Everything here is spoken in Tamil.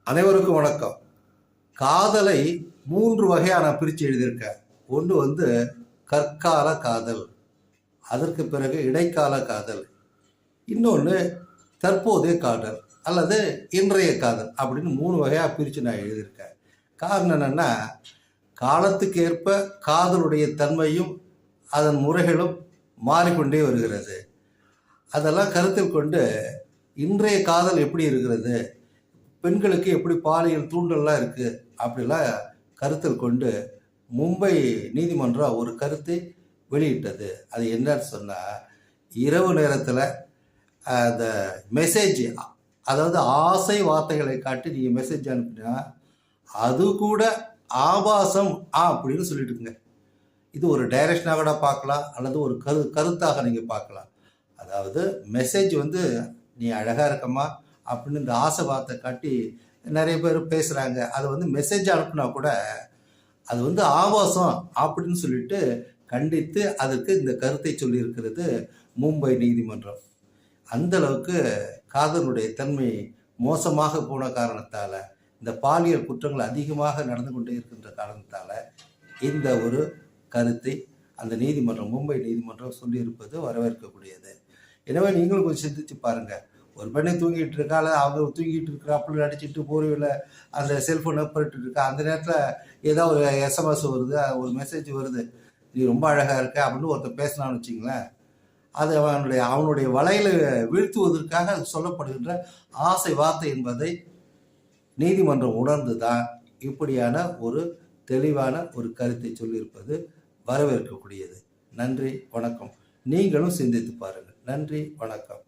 அனைவருக்கும் வணக்கம். காதலை 3 வகையாக நான் பிரித்து எழுதியிருக்கேன். ஒன்று வந்து கற்கால காதல், அதற்கு பிறகு இடைக்கால காதல், இன்னொன்று தற்போதைய காதல் அல்லது இன்றைய காதல் அப்படின்னு 3 வகையாக பிரித்து நான் எழுதியிருக்கேன். காரணம் என்னென்னா, காலத்துக்கு ஏற்ப காதலுடைய தன்மையும் அதன் முறைகளும் மாறிக்கொண்டே வருகிறது. அதெல்லாம் கருத்தில் கொண்டு இன்றைய காதல் எப்படி இருக்கிறது, பெண்களுக்கு எப்படி பாலியல் தூண்டல்லாம் இருக்குது அப்படிலாம் கருத்தில் கொண்டு மும்பை நீதிமன்றம் ஒரு கருத்தை வெளியிட்டது. அது என்னன்னு சொன்னால், இரவு நேரத்தில் அந்த மெசேஜ், அதாவது ஆசை வார்த்தைகளை காட்டி நீங்கள் மெசேஜ் அனுப்பினா அது கூட ஆபாசம் அப்படின்னு சொல்லிட்டுங்க. இது ஒரு டைரக்ஷனாக கூட பார்க்கலாம், அல்லது ஒரு கருத்தாக நீங்கள் பார்க்கலாம். அதாவது மெசேஜ் வந்து நீ அழகாக இருக்கம்மா அப்படின்னு இந்த ஆசை வார்த்தை காட்டி நிறைய பேர் பேசுகிறாங்க. அது வந்து மெசேஜ் அனுப்புனா கூட அது வந்து ஆபாசம் அப்படின்னு சொல்லிட்டு கண்டித்து அதற்கு இந்த கருத்தை சொல்லியிருக்கிறது மும்பை நீதிமன்றம். அந்த அளவுக்கு காதலுடைய தன்மை மோசமாக போன காரணத்தால், இந்த பாலியல் குற்றங்கள் அதிகமாக நடந்து கொண்டே இருக்கின்ற காரணத்தால் இந்த ஒரு கருத்தை அந்த நீதிமன்றம், மும்பை நீதிமன்றம் சொல்லியிருப்பது வரவேற்கக்கூடியது. எனவே நீங்களும் கொஞ்சம் சிந்திச்சு பாருங்கள். ஒரு பெண்ணை தூங்கிட்டு இருக்கால, அவங்க தூங்கிட்டு இருக்கிறாப்புல நடிச்சிட்டு போர்வையில் அந்த செல்ஃபோனை போயிட்டு இருக்கா. அந்த நேரத்தில் ஏதோ ஒரு எஸ்எம்எஸ் வருது, ஒரு மெசேஜ் வருது, நீ ரொம்ப அழகாக இருக்க அப்படின்னு ஒருத்தர் பேசினான்னு வச்சிங்களேன், அது அவனுடைய வலையில் வீழ்த்துவதற்காக அது சொல்லப்படுகின்ற ஆசை வார்த்தை என்பதை நீதிமன்றம் உணர்ந்து தான் இப்படியான ஒரு தெளிவான ஒரு கருத்தை சொல்லியிருப்பது வரவேற்கக்கூடியது. நன்றி, வணக்கம். நீங்களும் சிந்தித்து பாருங்கள். நன்றி, வணக்கம்.